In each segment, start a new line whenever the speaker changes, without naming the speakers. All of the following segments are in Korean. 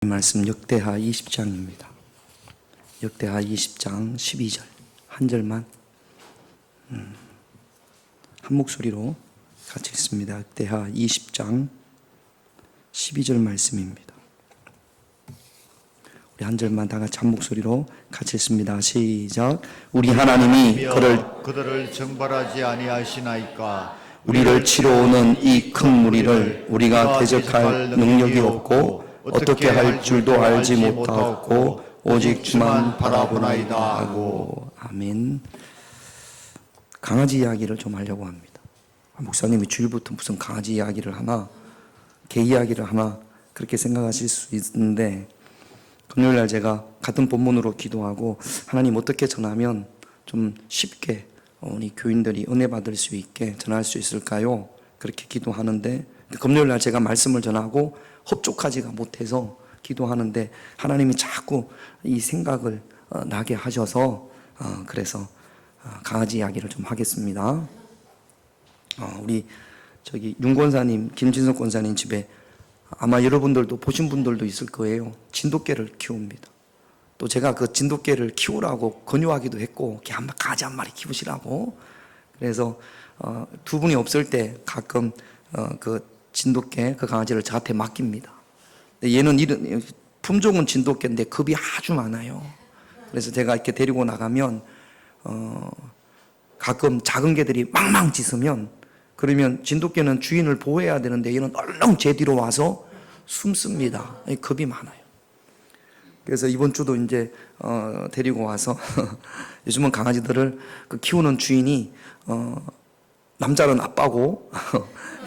말씀 역대하 20장입니다. 역대하 20장 12절 한 절만 한 목소리로 같이 읽습니다. 역대하 20장 12절 말씀입니다. 우리 한 절만 다 같이 한 목소리로 같이 읽습니다. 시작. 우리 하나님이
그들을 정벌하지 아니하시나이까.
우리를 치러 오는 이 큰 무리를 우리가 대적할 능력이 없고 어떻게 할 줄도 알지 못하고 오직 주만 바라보나이다 하고. 아멘. 강아지 이야기를 좀 하려고 합니다. 목사님이 주일부터 무슨 강아지 이야기를 하나, 개 이야기를 하나 그렇게 생각하실 수 있는데, 금요일날 제가 같은 본문으로 기도하고 하나님 어떻게 전하면 좀 쉽게 우리 교인들이 은혜 받을 수 있게 전할 수 있을까요? 그렇게 기도하는데, 금요일날 제가 말씀을 전하고 흡족하지가 못해서 기도하는데 하나님이 자꾸 이 생각을 나게 하셔서 그래서 강아지 이야기를 좀 하겠습니다. 우리 저기 윤 권사님, 김진석 권사님 집에 아마 여러분들도 보신 분들도 있을 거예요. 진돗개를 키웁니다. 또 제가 그 진돗개를 키우라고 권유하기도 했고, 강아지 한 마리 키우시라고. 그래서 두 분이 없을 때 가끔 그 진돗개, 그 강아지를 저한테 맡깁니다. 근데 얘는 품종은 진돗개인데 겁이 아주 많아요. 그래서 제가 이렇게 데리고 나가면 가끔 작은 개들이 망망 짖으면, 그러면 진돗개는 주인을 보호해야 되는데 얘는 얼렁 제 뒤로 와서 숨습니다. 겁이 많아요. 그래서 이번 주도 이제 데리고 와서 요즘은 강아지들을 키우는 주인이 남자는 아빠고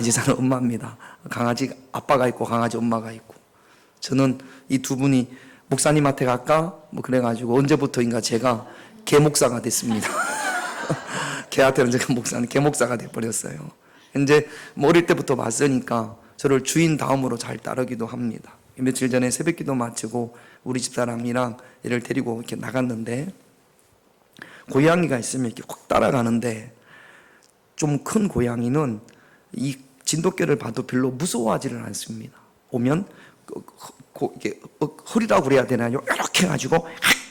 여자는 엄마입니다. 강아지 아빠가 있고 강아지 엄마가 있고, 저는 이 두 분이 목사님한테 갈까? 뭐 그래가지고 언제부터인가 제가 개 목사가 됐습니다. 개한테는 제가 개 목사가 돼버렸어요. 이제 뭐 어릴 때부터 봤으니까 저를 주인 다음으로 잘 따르기도 합니다. 며칠 전에 새벽기도 마치고 우리 집사람이랑 얘를 데리고 이렇게 나갔는데, 고양이가 있으면 이렇게 확 따라가는데, 좀 큰 고양이는 이 진돗개를 봐도 별로 무서워하지는 않습니다. 오면 이게 허리라고 그래야 되나요? 이렇게 해가지고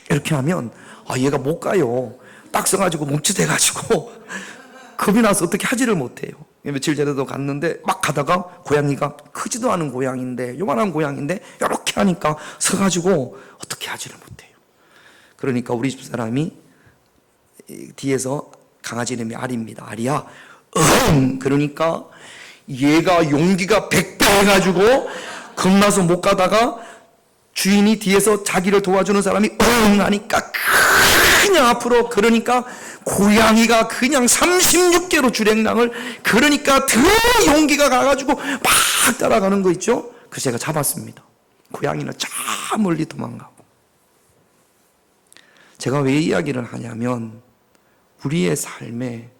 이렇게 하면 얘가 못 가요. 딱 서가지고 멈칫해가지고 겁이 나서 어떻게 하지를 못해요. 며칠 전에도 갔는데 막 가다가 고양이가, 크지도 않은 고양이인데, 요만한 고양이인데 이렇게 하니까 서가지고 어떻게 하지를 못해요. 그러니까 우리 집사람이 뒤에서, 강아지 이름이 아리입니다. 아리야, 그러니까 얘가 용기가 100배 해가지고 겁나서 못 가다가 주인이 뒤에서 자기를 도와주는 사람이 하니까 그냥 앞으로, 그러니까 고양이가 그냥 36개로 주랭랑을, 그러니까 더 용기가 가가지고 막 따라가는 거 있죠. 그래서 제가 잡았습니다. 고양이는 저 멀리 도망가고. 제가 왜 이야기를 하냐면, 우리의 삶에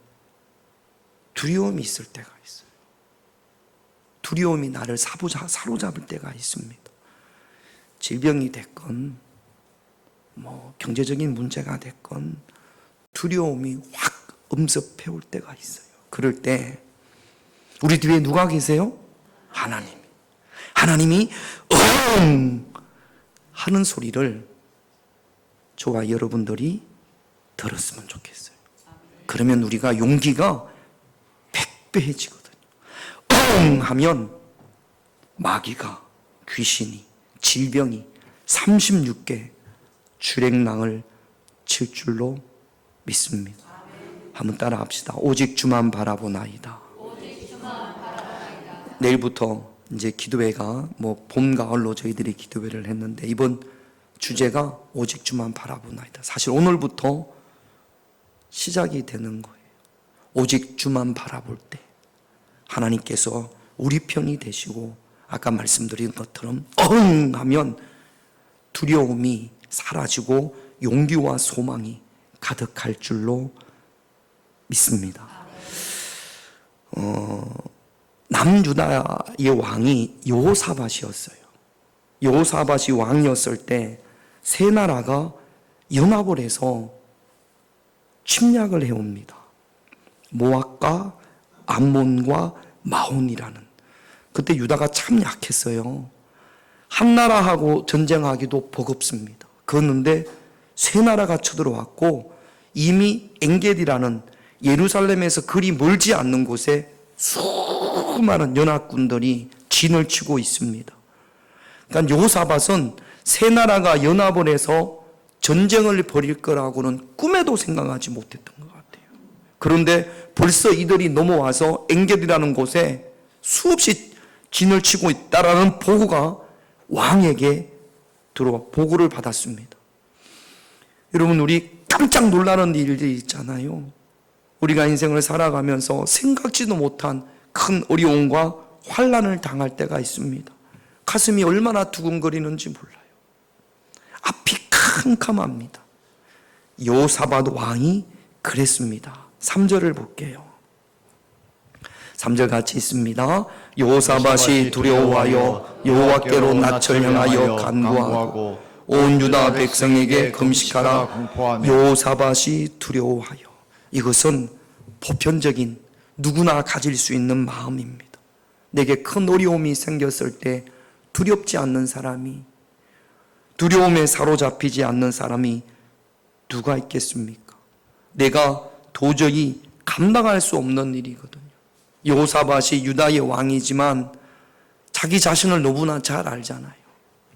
두려움이 있을 때가 있어요. 두려움이 나를 사로잡을 때가 있습니다. 질병이 됐건 뭐 경제적인 문제가 됐건 두려움이 확 엄습해 올 때가 있어요. 그럴 때 우리 뒤에 누가 계세요? 하나님이 하는 소리를 저와 여러분들이 들었으면 좋겠어요. 그러면 우리가 용기가 100배해지거든요. 하면 마귀가, 귀신이, 질병이 36개 주랭랑을 칠 줄로 믿습니다. 한번 따라 합시다. 오직 주만 바라보나이다. 내일부터 이제 기도회가 뭐 봄, 가을로 저희들이 기도회를 했는데, 이번 주제가 오직 주만 바라보나이다. 사실 오늘부터 시작이 되는 거예요. 오직 주만 바라볼 때 하나님께서 우리 편이 되시고, 아까 말씀드린 것처럼 하면 두려움이 사라지고 용기와 소망이 가득할 줄로 믿습니다. 남유다의 왕이 여호사밧이었어요. 여호사밧이 왕이었을 때 세 나라가 연합을 해서 침략을 해옵니다. 모압과 암몬과 마온이라는. 그때 유다가 참 약했어요. 한 나라하고 전쟁하기도 버겁습니다. 그런데 세 나라가 쳐들어왔고 이미 엔게디라는 예루살렘에서 그리 멀지 않는 곳에 수많은 연합군들이 진을 치고 있습니다. 그러니까 여호사밧은 세 나라가 연합을 해서 전쟁을 벌일 거라고는 꿈에도 생각하지 못했던 것 같아요. 그런데 벌써 이들이 넘어와서 엔게디라는 곳에 수없이 진을 치고 있다라는 보고가 왕에게 보고를 받았습니다. 여러분, 우리 깜짝 놀라는 일들이 있잖아요. 우리가 인생을 살아가면서 생각지도 못한 큰 어려움과 환난을 당할 때가 있습니다. 가슴이 얼마나 두근거리는지 몰라요. 앞이 캄캄합니다. 여호사밧 왕이 그랬습니다. 3절을 볼게요. 3절 같이 있습니다. 여호사밧이 두려워하여 여호와께로 낯을 향하여 간구하고 온 유다 백성에게 금식하라. 여호사밧이 두려워하여. 이것은 보편적인 누구나 가질 수 있는 마음입니다. 내게 큰 어려움이 생겼을 때 두렵지 않는 사람이, 두려움에 사로잡히지 않는 사람이 누가 있겠습니까? 내가 도저히 감당할 수 없는 일이거든요. 여호사밧이 유다의 왕이지만 자기 자신을 너무나 잘 알잖아요.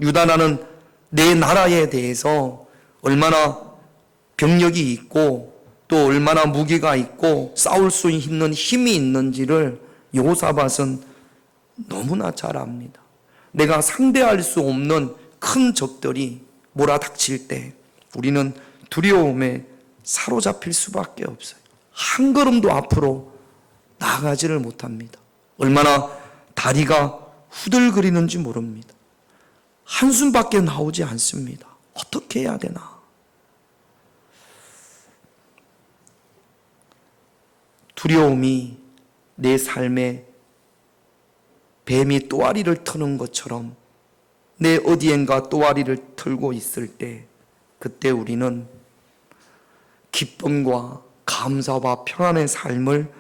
유다라는 내 나라에 대해서 얼마나 병력이 있고 또 얼마나 무기가 있고 싸울 수 있는 힘이 있는지를 여호사밧은 너무나 잘 압니다. 내가 상대할 수 없는 큰 적들이 몰아닥칠 때 우리는 두려움에 사로잡힐 수밖에 없어요. 한 걸음도 앞으로 나아가지를 못합니다. 얼마나 다리가 후들거리는지 모릅니다. 한숨밖에 나오지 않습니다. 어떻게 해야 되나? 두려움이 내 삶에 뱀이 또아리를 트는 것처럼 내 어디엔가 또아리를 틀고 있을 때, 그때 우리는 기쁨과 감사와 평안의 삶을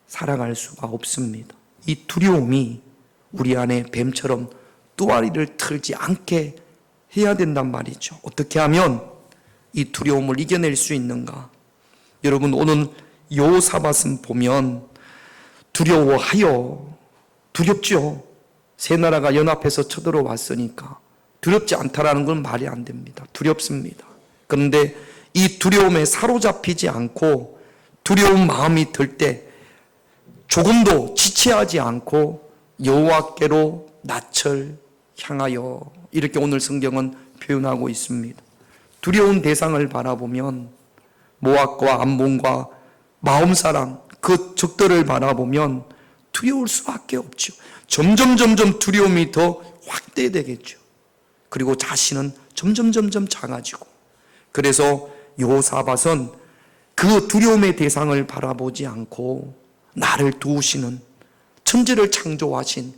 살아갈 수가 없습니다. 이 두려움이 우리 안에 뱀처럼 또아리를 틀지 않게 해야 된단 말이죠. 어떻게 하면 이 두려움을 이겨낼 수 있는가? 여러분, 오늘 여호사밧은 보면 두려워하여, 두렵죠. 세 나라가 연합해서 쳐들어왔으니까 두렵지 않다라는 건 말이 안 됩니다. 두렵습니다. 그런데 이 두려움에 사로잡히지 않고 두려운 마음이 들 때 조금도 지체하지 않고 여호와께로 낯을 향하여, 이렇게 오늘 성경은 표현하고 있습니다. 두려운 대상을 바라보면 모압과 암몬과 마음사랑, 그 적들을 바라보면 두려울 수밖에 없죠. 점점 두려움이 더 확대되겠죠. 그리고 자신은 점점 작아지고, 그래서 여호사밧은 그 두려움의 대상을 바라보지 않고 나를 도우시는, 천지를 창조하신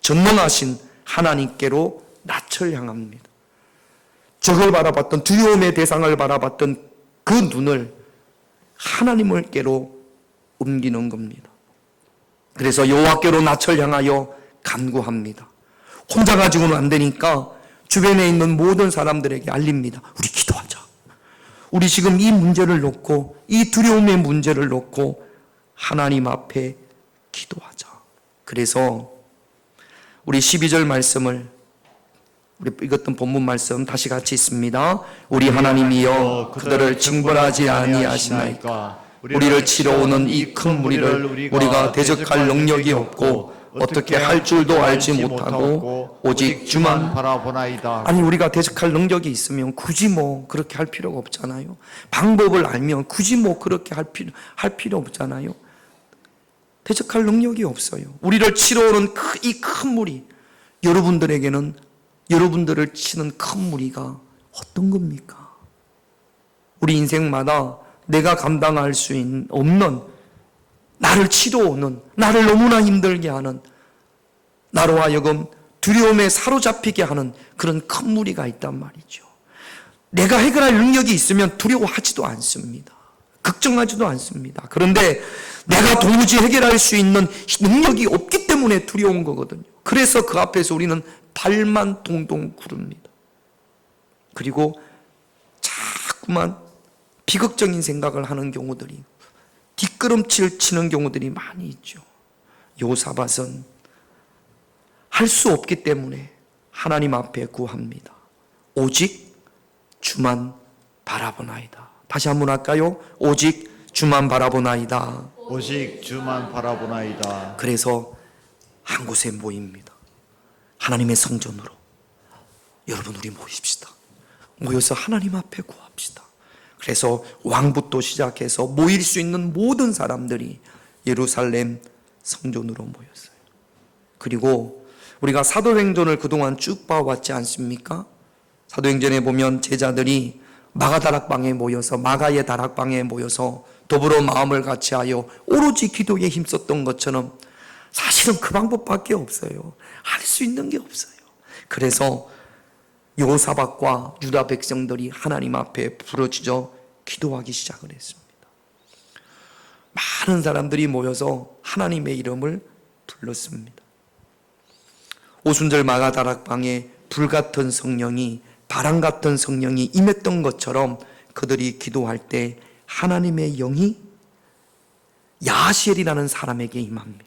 전능하신 하나님께로 낯을 향합니다. 적을 바라봤던, 두려움의 대상을 바라봤던 그 눈을 하나님께로 옮기는 겁니다. 그래서 여호와께로 낯을 향하여 간구합니다. 혼자 가지고는 안 되니까 주변에 있는 모든 사람들에게 알립니다. 우리 기도하자. 우리 지금 이 문제를 놓고, 이 두려움의 문제를 놓고 하나님 앞에 기도하자. 그래서 우리 12절 말씀을, 우리 읽었던 본문 말씀 다시 같이 있습니다. 우리 하나님이여 그들을 징벌하지 아니하시나이까. 우리를 치러 오는 이 큰 무리를 우리가 대적할 능력이 없고 어떻게 할 줄도 알지 못하고 오직 주만
바라보나이다.
아니, 우리가 대적할 능력이 있으면 굳이 뭐 그렇게 할 필요가 없잖아요. 방법을 알면 굳이 뭐 그렇게 할 필요 없잖아요. 대적할 능력이 없어요. 우리를 치러 오는 이 큰 무리, 여러분들에게는 여러분들을 치는 큰 무리가 어떤 겁니까? 우리 인생마다 내가 감당할 수 없는, 나를 치러 오는, 나를 너무나 힘들게 하는, 나로 하여금 두려움에 사로잡히게 하는 그런 큰 무리가 있단 말이죠. 내가 해결할 능력이 있으면 두려워하지도 않습니다. 걱정하지도 않습니다. 그런데 내가 도무지 해결할 수 있는 능력이 없기 때문에 두려운 거거든요. 그래서 그 앞에서 우리는 발만 동동 구릅니다. 그리고 자꾸만 비극적인 생각을 하는 경우들이, 뒷걸음질 치는 경우들이 많이 있죠. 요사밧은 할 수 없기 때문에 하나님 앞에 구합니다. 오직 주만 바라보나이다. 다시 한번 할까요? 오직 주만 바라보나이다.
오직 주만 바라보나이다.
그래서 한 곳에 모입니다. 하나님의 성전으로. 여러분, 우리 모입시다. 모여서 하나님 앞에 구합시다. 그래서 왕부터 시작해서 모일 수 있는 모든 사람들이 예루살렘 성전으로 모였어요. 그리고 우리가 사도행전을 그동안 쭉 봐왔지 않습니까? 사도행전에 보면 제자들이 마가 다락방에 모여서, 마가의 다락방에 모여서 더불어 마음을 같이하여 오로지 기도에 힘썼던 것처럼 사실은 그 방법밖에 없어요. 할 수 있는 게 없어요. 그래서 여호사밧과 유다 백성들이 하나님 앞에 부르짖어 기도하기 시작을 했습니다. 많은 사람들이 모여서 하나님의 이름을 불렀습니다. 오순절 마가 다락방에 불같은 성령이, 바람 같은 성령이 임했던 것처럼 그들이 기도할 때 하나님의 영이 야시엘이라는 사람에게 임합니다.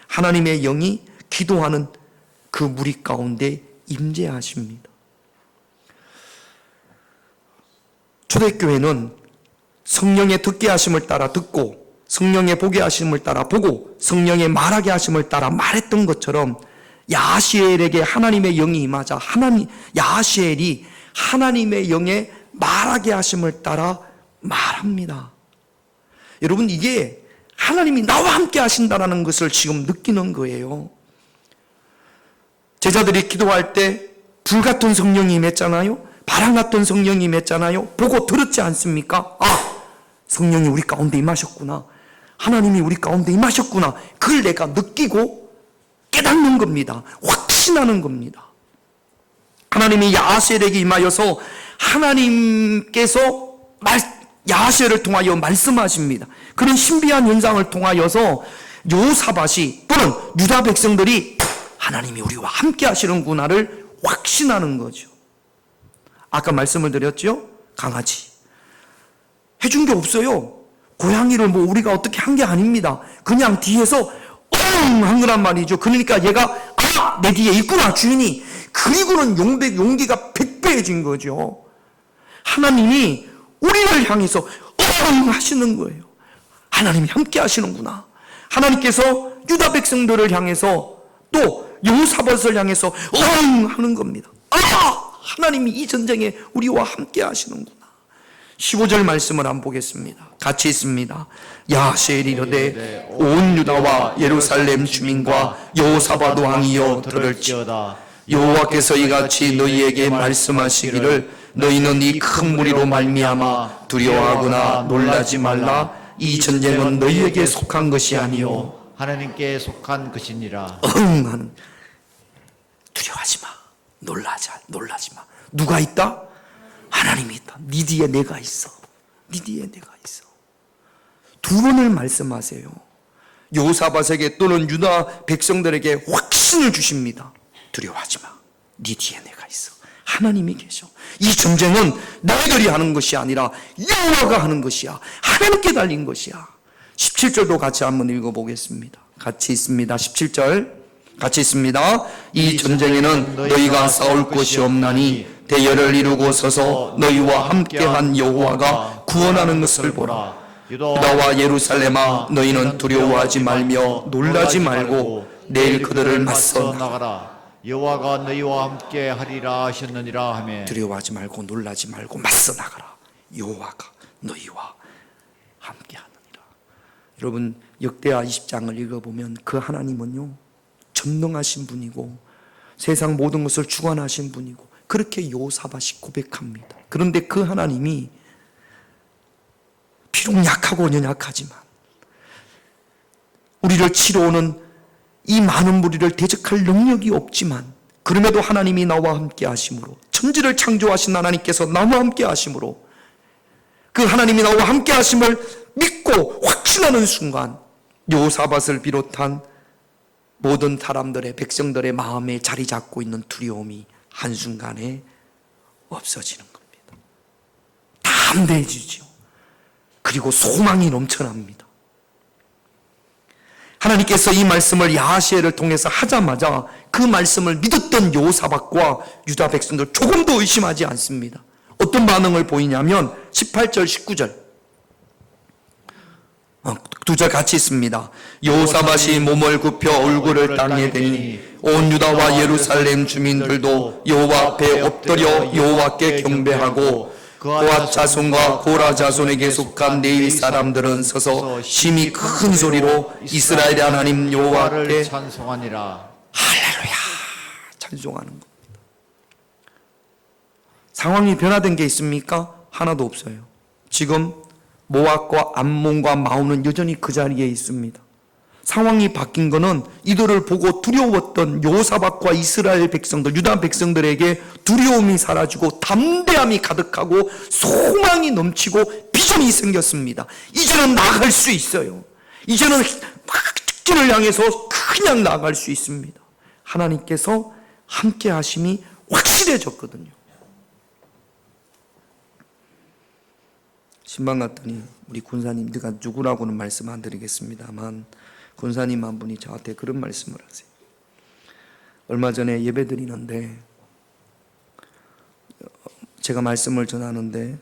하나님의 영이 기도하는 그 무리 가운데 임재하십니다. 초대교회는 성령의 듣게 하심을 따라 듣고, 성령의 보게 하심을 따라 보고, 성령의 말하게 하심을 따라 말했던 것처럼 야시엘에게 하나님의 영이 임하자 야시엘이 하나님의 영에 말하게 하심을 따라 말합니다. 여러분, 이게 하나님이 나와 함께 하신다는 것을 지금 느끼는 거예요. 제자들이 기도할 때 불같은 성령이 임했잖아요. 바람 같은 성령이 임했잖아요. 보고 들었지 않습니까? 아, 성령이 우리 가운데 임하셨구나. 하나님이 우리 가운데 임하셨구나. 그걸 내가 느끼고 깨닫는 겁니다. 확신하는 겁니다. 하나님이 야시엘에게 임하여서 하나님께서 야시엘을 통하여 말씀하십니다. 그런 신비한 현상을 통하여서 여호사밧이 또는 유다 백성들이 하나님이 우리와 함께 하시는구나를 확신하는 거죠. 아까 말씀을 드렸죠? 강아지 해준 게 없어요. 고양이를 뭐 우리가 어떻게 한 게 아닙니다. 그냥 뒤에서 한 거란 말이죠. 그러니까 얘가 내 뒤에 있구나, 주인이. 그리고는 용기가 100배해진 거죠. 하나님이 우리를 향해서 하시는 거예요. 하나님이 함께 하시는구나. 하나님께서 유다 백성들을 향해서 또 여호사밧을 향해서 하는 겁니다. 하나님이 이 전쟁에 우리와 함께 하시는구나. 15절 말씀을 한번 보겠습니다. 같이 있습니다. 야시엘이 이르되 온 유다와 예루살렘 주민과 여호사밧 왕이여 들을지어다. 여호와께서 이같이 너희에게 말씀하시기를 너희는 이 큰 무리로 말미암아 두려워하거나 놀라지 말라. 이 전쟁은 너희에게 속한 것이 아니요
하나님께 속한 것이니라.
하는, 두려워하지 마. 놀라지 마. 누가 있다? 하나님이 있다. 네 뒤에 내가 있어. 네 뒤에 내가 있어. 두 번을 말씀하세요. 여호사밧에게 또는 유다 백성들에게 확신을 주십니다. 두려워하지 마. 네 뒤에 내가 있어. 하나님이 계셔. 이 전쟁은 너희들이 하는 것이 아니라 여호와가 하는 것이야. 하나님께 달린 것이야. 17절도 같이 한번 읽어보겠습니다. 같이 있습니다. 17절 같이 있습니다. 이 전쟁에는 너희가 싸울 것이 없나니 대열을 이루고 서서 너희와 함께한 여호와가 구원하는 것을 보라. 유다와 예루살렘아, 너희는 두려워하지 말며 놀라지 말고 내일 그들을 맞서 나가라.
여호와가 너희와 함께 하리라 하셨느니라 하며.
두려워하지 말고 놀라지 말고 맞서 나가라. 여호와가 너희와 함께 하느니라. 여러분, 역대하 20장을 읽어보면 그 하나님은요 전능하신 분이고 세상 모든 것을 주관하신 분이고 그렇게 여호사밧이 고백합니다. 그런데 그 하나님이 비록 약하고 연약하지만 우리를 치러 오는 이 많은 무리를 대적할 능력이 없지만 그럼에도 하나님이 나와 함께 하심으로, 천지를 창조하신 하나님께서 나와 함께 하심으로, 그 하나님이 나와 함께 하심을 믿고 확신하는 순간 여호사밧을 비롯한 모든 사람들의 백성들의 마음에 자리 잡고 있는 두려움이 한순간에 없어지는 겁니다. 담대해지죠. 그리고 소망이 넘쳐납니다. 하나님께서 이 말씀을 야하시엘을 통해서 하자마자 그 말씀을 믿었던 여호사밧과 유다 백성들 조금도 의심하지 않습니다. 어떤 반응을 보이냐면 18절 19절 두 절 같이 있습니다. 여호사밧이 몸을 굽혀 얼굴을 땅에 대니 온 유다와 예루살렘 주민들도 여호와 앞에 엎드려 여호와께 경배하고 고앗 자손과 고라 자손에게 속한 레위 사람들은 서서 심히 큰 소리로 이스라엘의 하나님 여호와께
찬송하니라.
할렐루야 찬송하는 겁니다. 상황이 변화된 게 있습니까? 하나도 없어요. 지금 모압과 암몬과 마온은 여전히 그 자리에 있습니다. 상황이 바뀐 것은 이들을 보고 두려웠던 여호사밧과 이스라엘 백성들, 유다 백성들에게 두려움이 사라지고 담대함이 가득하고 소망이 넘치고 비전이 생겼습니다. 이제는 나아갈 수 있어요. 이제는 직진을 향해서 그냥 나아갈 수 있습니다. 하나님께서 함께 하심이 확실해졌거든요. 신방 갔더니 우리 군사님, 내가 누구라고는 말씀 안 드리겠습니다만 군사님 한 분이 저한테 그런 말씀을 하세요. 얼마 전에 예배 드리는데 제가 말씀을 전하는데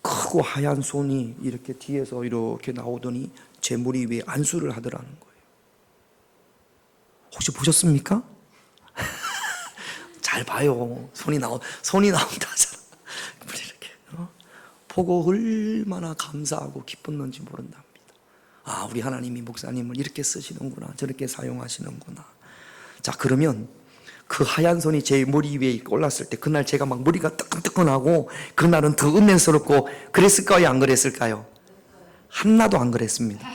크고 하얀 손이 이렇게 뒤에서 이렇게 나오더니 제 머리 위에 안수를 하더라는 거예요. 혹시 보셨습니까? 잘 봐요. 손이 나온다잖아. 이렇게 보고 얼마나 감사하고 기뻤는지 모른답니다. 아, 우리 하나님이 목사님을 이렇게 쓰시는구나, 저렇게 사용하시는구나. 자, 그러면 그 하얀 손이 제 머리 위에 올랐을 때 그날 제가 막 머리가 뜨끈뜨끈하고 그날은 더 은혜스럽고 그랬을까요? 안 그랬을까요? 하나도 안 그랬습니다.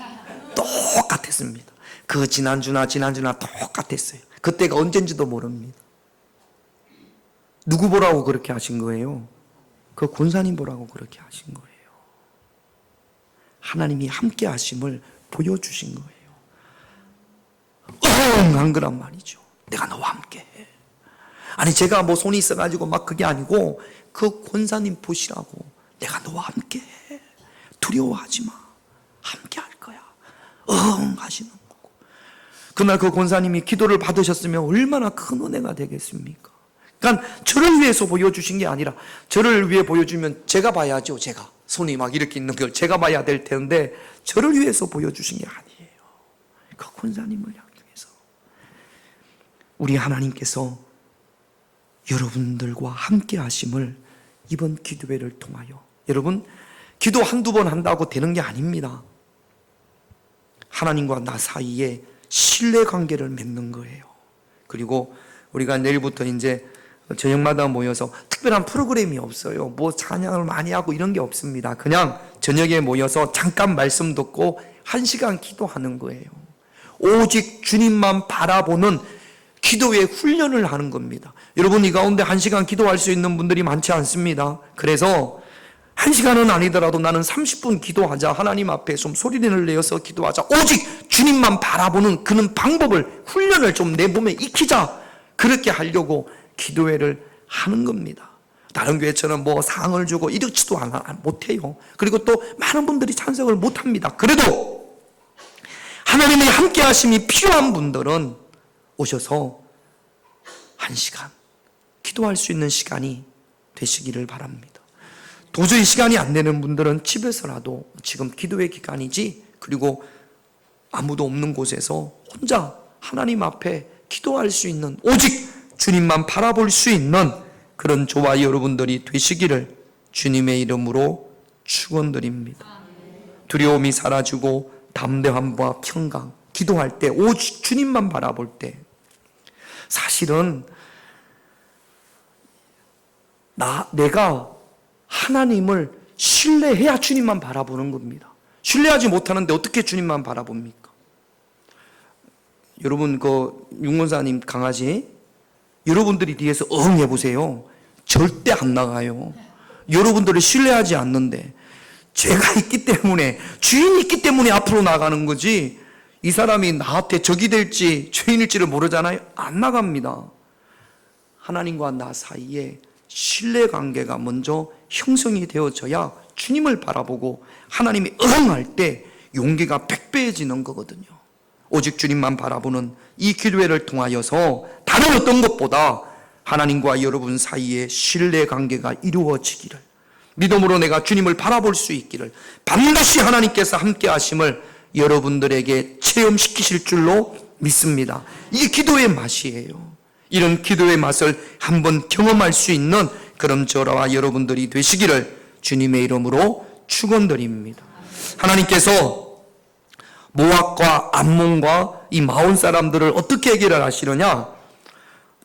똑같았습니다. 그 지난주나 똑같았어요. 그때가 언젠지도 모릅니다. 누구 보라고 그렇게 하신 거예요? 그 권사님 보라고 그렇게 하신 거예요. 하나님이 함께 하심을 보여주신 거예요. 한 거란 말이죠. 내가 너와 함께 해. 아니, 제가 뭐 손이 있어가지고 막 그게 아니고 그 권사님 보시라고 내가 너와 함께 해. 두려워하지 마. 함께 할 거야. 하시는 거고. 그날 그 권사님이 기도를 받으셨으면 얼마나 큰 은혜가 되겠습니까? 그러니까 저를 위해서 보여주신 게 아니라 저를 위해 보여주면 제가 봐야죠. 제가 손이 막 이렇게 있는 걸 제가 봐야 될 텐데 저를 위해서 보여주신 게 아니에요. 그 권사님을 향해서 우리 하나님께서 여러분들과 함께 하심을 이번 기도회를 통하여, 여러분 기도 한두 번 한다고 되는 게 아닙니다. 하나님과 나 사이에 신뢰관계를 맺는 거예요. 그리고 우리가 내일부터 이제 저녁마다 모여서 특별한 프로그램이 없어요. 뭐 찬양을 많이 하고 이런 게 없습니다. 그냥 저녁에 모여서 잠깐 말씀 듣고 1시간 기도하는 거예요. 오직 주님만 바라보는 기도의 훈련을 하는 겁니다. 여러분, 이 가운데 1시간 기도할 수 있는 분들이 많지 않습니다. 그래서 1시간은 아니더라도 나는 30분 기도하자, 하나님 앞에 좀 소리를 내어서 기도하자, 오직 주님만 바라보는 그런 방법을, 훈련을 좀 내 몸에 익히자, 그렇게 하려고 기도회를 하는 겁니다. 다른 교회처럼 뭐 상을 주고 이렇지도 못해요. 그리고 또 많은 분들이 찬성을 못합니다. 그래도 하나님의 함께 하심이 필요한 분들은 오셔서 1시간 기도할 수 있는 시간이 되시기를 바랍니다. 도저히 시간이 안 되는 분들은 집에서라도 지금 기도회 기간이지, 그리고 아무도 없는 곳에서 혼자 하나님 앞에 기도할 수 있는, 오직 주님만 바라볼 수 있는 그런 저와 여러분들이 되시기를 주님의 이름으로 축원드립니다. 두려움이 사라지고 담대함과 평강, 기도할 때 오직 주님만 바라볼 때, 사실은 내가 하나님을 신뢰해야 주님만 바라보는 겁니다. 신뢰하지 못하는데 어떻게 주님만 바라봅니까? 여러분, 그 윤권사님 강아지 여러분들이 뒤에서 해보세요. 절대 안 나가요. 여러분들을 신뢰하지 않는데, 제가 있기 때문에, 주인이 있기 때문에 앞으로 나가는 거지, 이 사람이 나한테 적이 될지 죄인일지를 모르잖아요. 안 나갑니다. 하나님과 나 사이에 신뢰관계가 먼저 형성이 되어져야 주님을 바라보고 하나님이 응할 때 용기가 100배해지는 거거든요. 오직 주님만 바라보는 이 기도회를 통하여서 다른 어떤 것보다 하나님과 여러분 사이에 신뢰관계가 이루어지기를, 믿음으로 내가 주님을 바라볼 수 있기를, 반드시 하나님께서 함께 하심을 여러분들에게 체험시키실 줄로 믿습니다. 이게 기도의 맛이에요. 이런 기도의 맛을 한번 경험할 수 있는 그런 저와 여러분들이 되시기를 주님의 이름으로 축원드립니다. 하나님께서 모압과 암몬과 이 마온 사람들을 어떻게 해결을 하시느냐?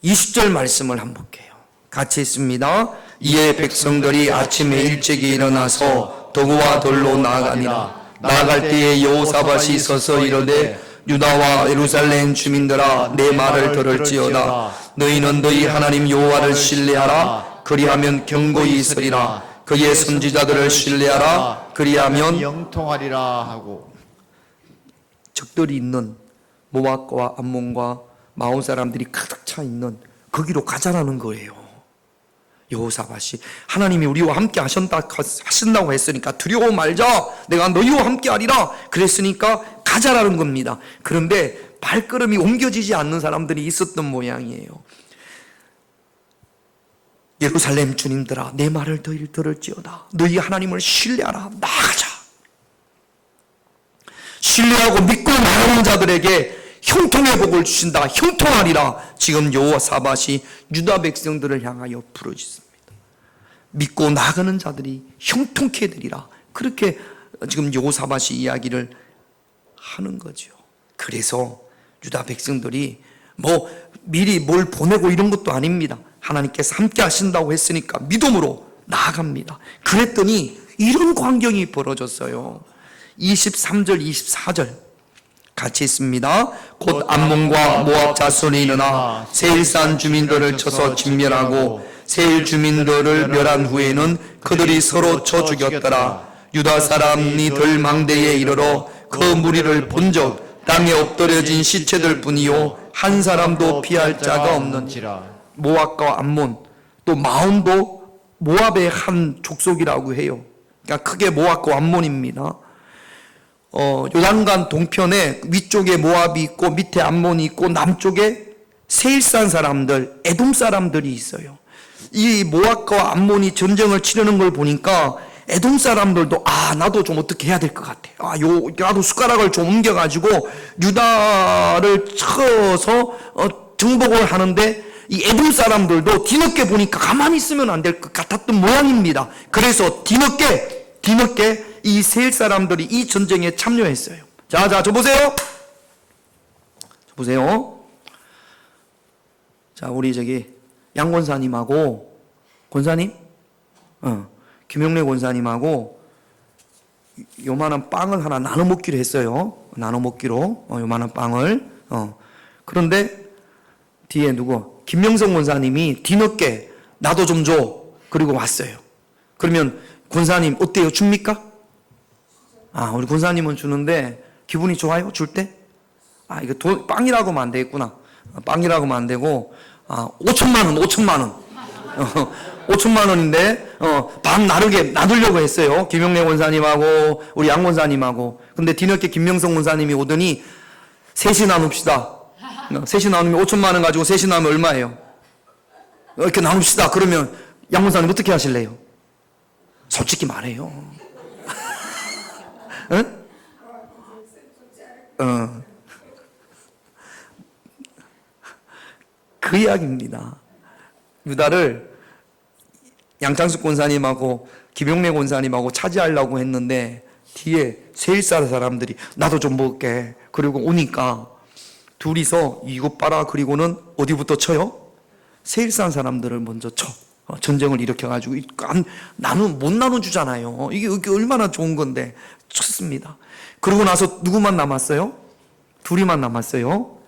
20절 말씀을 한번 볼게요. 같이 있습니다. 이에 백성들이 아침에 일찍이 일어나서 도구와 돌로 나아가니라. 나아갈 때에 여호사밧이 서서 이르되 유다와 예루살렘 주민들아 내 말을 들을지어다. 너희는 너희 하나님 여호와를 신뢰하라. 그리하면 경고히 있으리라. 그의 선지자들을 신뢰하라. 그리하면
영통하리라 하고.
적들이 있는 모압과 암몬과 마온 사람들이 가득 차 있는 거기로 가자라는 거예요. 여호사밧이 하나님이 우리와 함께 하신다고 했으니까 두려워 말자. 내가 너희와 함께 하리라. 그랬으니까 가자라는 겁니다. 그런데 발걸음이 옮겨지지 않는 사람들이 있었던 모양이에요. 예루살렘 주님들아 내 말을 들을지어다. 너희 하나님을 신뢰하라. 나가자. 신뢰하고 믿고 나가는 자들에게 형통의 복을 주신다. 형통하리라. 지금 여호사밧이 유다 백성들을 향하여 부르짖습니다. 믿고 나가는 자들이 형통케 되리라. 그렇게 지금 여호사밧이 이야기를 하는 거죠. 그래서 유다 백성들이 미리 뭘 보내고 이런 것도 아닙니다. 하나님께서 함께 하신다고 했으니까 믿음으로 나아갑니다. 그랬더니 이런 광경이 벌어졌어요. 23절 24절 같이 있습니다. 곧 암몬과 모압 자손이 일어나 세일산 주민들을 쳐서 진멸하고 세일 주민들을 멸한 후에는 그들이 서로 쳐 죽였더라. 유다 사람이 들망대에 이르러 그 무리를 본적 땅에 엎드려진 시체들 뿐이요 한 사람도 피할 자가 없는지라. 모압과 암몬 또 마온도 모압의 한 족속이라고 해요. 그러니까 크게 모압과 암몬입니다. 요단강 동편에 위쪽에 모압이 있고 밑에 암몬이 있고 남쪽에 세일산 사람들, 에돔 사람들이 있어요. 이 모압과 암몬이 전쟁을 치르는 걸 보니까 에돔 사람들도 나도 좀 어떻게 해야 될 것 같아. 나도 숟가락을 좀 옮겨가지고 유다를 쳐서 정복을 하는데 이 에돔 사람들도 뒤늦게 보니까 가만히 있으면 안 될 것 같았던 모양입니다. 그래서 뒤늦게 이 세일 사람들이 이 전쟁에 참여했어요. 자, 저 보세요. 자, 우리 양 권사님하고 권사님, 김용래 권사님하고 요만한 빵을 하나 나눠 먹기로 했어요. 요만한 빵을. 그런데 뒤에 김명성 권사님이 뒤늦게 나도 좀 줘. 그리고 왔어요. 그러면 권사님 어때요? 줍니까? 우리 권사님은 주는데 기분이 좋아요? 줄 때? 이거 빵이라고 하면 안 되겠구나. 빵이라고 하면 안 되고 5천만 원. 5천만 원인데 반 나누려고 했어요. 김용래 권사님하고 우리 양 권사님하고. 근데 뒤늦게 김명성 권사님이 오더니 셋이 나눕시다. 셋이 나누면 5천만 원 가지고 셋이 나누면 얼마예요? 이렇게 나눕시다. 그러면 양 권사님 어떻게 하실래요? 솔직히 말해요. 응? 그 이야기입니다. 유다를 양창숙 권사님하고 김용래 권사님하고 차지하려고 했는데 뒤에 세일사 사람들이 나도 좀 먹을게. 그리고 오니까 둘이서 이것 봐라. 그리고는 어디부터 쳐요? 세일산 사람들을 먼저 쳐. 전쟁을 일으켜가지고 나는 못 나눠주잖아요. 이게 얼마나 좋은 건데 쳤습니다. 그러고 나서 누구만 남았어요? 둘이만 남았어요.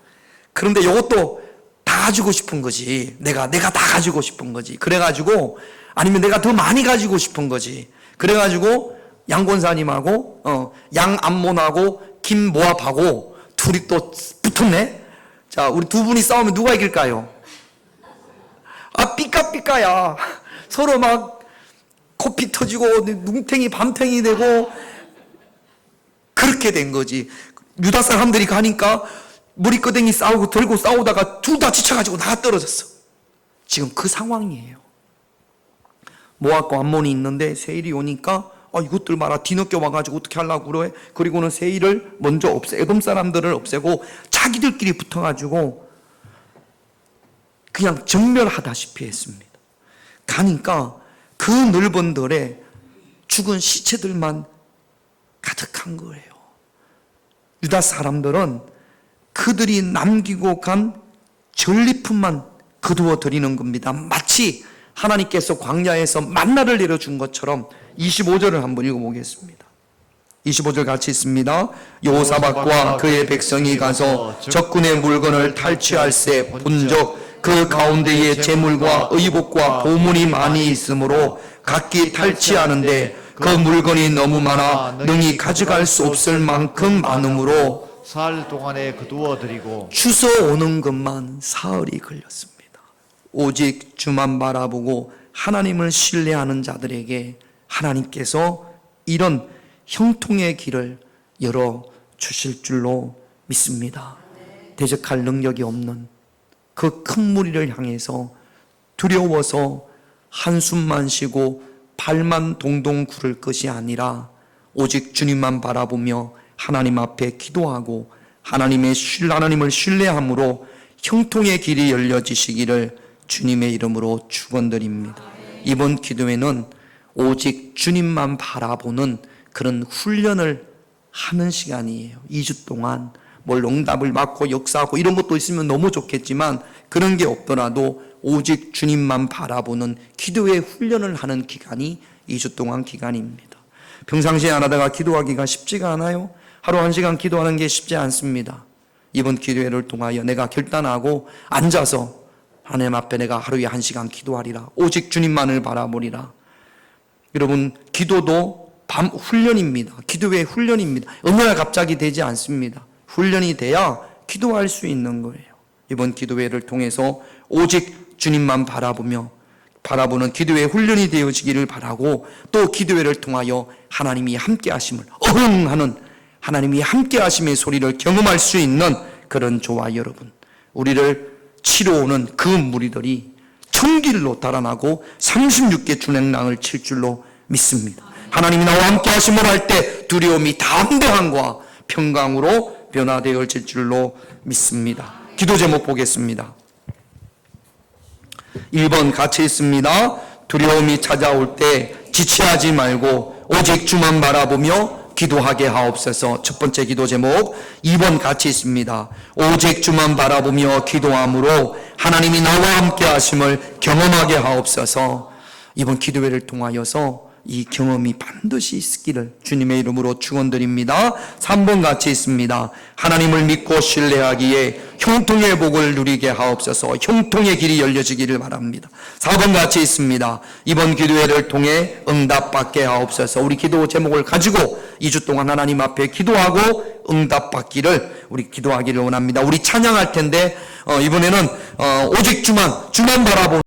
그런데 이것도 다 가지고 싶은 거지. 내가 다 가지고 싶은 거지. 그래가지고 아니면 내가 더 많이 가지고 싶은 거지. 그래가지고 양 권사님하고 양 암몬하고 김 모압하고 둘이 또 붙었네. 자, 우리 두 분이 싸우면 누가 이길까요? 아, 삐까삐까야. 서로 막 코피 터지고 눈탱이 밤탱이 되고 그렇게 된 거지. 유다 사람들이 가니까 머리끄댕이 싸우고 들고 싸우다가 둘 다 지쳐가지고 나가 떨어졌어. 지금 그 상황이에요. 모압과 암몬이 있는데 세일이 오니까 이것들 봐라, 뒤늦게 와가지고 어떻게 하려고 그래. 그리고는 세일을 먼저 에돔 사람들을 없애고 자기들끼리 붙어가지고 그냥 정멸하다시피 했습니다. 가니까 그 넓은 들에 죽은 시체들만 가득한 거예요. 유다 사람들은 그들이 남기고 간 전리품만 거두어 드리는 겁니다. 마치 하나님께서 광야에서 만나를 내려준 것처럼. 25절을 한번 읽어보겠습니다. 25절 같이 있습니다. 여호사밧과 그의 백성이 가서 적군의 물건을 탈취할세 본적 그 가운데에 재물과 의복과 보물이 많이 있으므로 각기 탈취하는데 그 물건이 너무 많아 능히 가져갈 수 없을 만큼 많으므로
사흘 동안에 거두어 드리고
주워 오는 것만 사흘이 걸렸습니다. 오직 주만 바라보고 하나님을 신뢰하는 자들에게 하나님께서 이런 형통의 길을 열어 주실 줄로 믿습니다. 대적할 능력이 없는 그 큰 무리를 향해서 두려워서 한숨만 쉬고 발만 동동 구를 것이 아니라 오직 주님만 바라보며 하나님 앞에 기도하고 하나님을 신뢰함으로 형통의 길이 열려지시기를 주님의 이름으로 축원드립니다. 이번 기도회는 오직 주님만 바라보는 그런 훈련을 하는 시간이에요. 2주 동안 뭘 응답을 받고 역사하고 이런 것도 있으면 너무 좋겠지만 그런 게 없더라도 오직 주님만 바라보는 기도의 훈련을 하는 기간이 2주 동안 기간입니다. 평상시에 안 하다가 기도하기가 쉽지가 않아요. 하루 1시간 기도하는 게 쉽지 않습니다. 이번 기도회를 통하여 내가 결단하고 앉아서 하나님 앞에 내가 하루에 1시간 기도하리라. 오직 주님만을 바라보리라. 여러분, 기도도 밤 훈련입니다. 기도의 훈련입니다. 어느 날 갑자기 되지 않습니다. 훈련이 돼야 기도할 수 있는 거예요. 이번 기도회를 통해서 오직 주님만 바라보는 기도의 훈련이 되어지기를 바라고, 또 기도회를 통하여 하나님이 함께 하심을 어흥하는 하나님이 함께 하심의 소리를 경험할 수 있는 그런 저와 여러분, 우리를 치러 오는 그 무리들이 천길로 달아나고 36개 준행랑을 칠 줄로 믿습니다. 하나님이 나와 함께 하심을 할 때 두려움이 담대함과 평강으로 변화되어질 줄로 믿습니다. 기도 제목 보겠습니다. 1번 같이 있습니다. 두려움이 찾아올 때 지체하지 말고 오직 주만 바라보며 기도하게 하옵소서. 첫 번째 기도 제목. 2번 같이 있습니다. 오직 주만 바라보며 기도함으로 하나님이 나와 함께 하심을 경험하게 하옵소서. 이번 기도회를 통하여서 이 경험이 반드시 있기를 주님의 이름으로 축원드립니다. 3번 같이 있습니다. 하나님을 믿고 신뢰하기에 형통의 복을 누리게 하옵소서. 형통의 길이 열려지기를 바랍니다. 4번 같이 있습니다. 이번 기도회를 통해 응답받게 하옵소서. 우리 기도 제목을 가지고 2주 동안 하나님 앞에 기도하고 응답받기를 우리 기도하기를 원합니다. 우리 찬양할 텐데 이번에는 오직 주만 바라보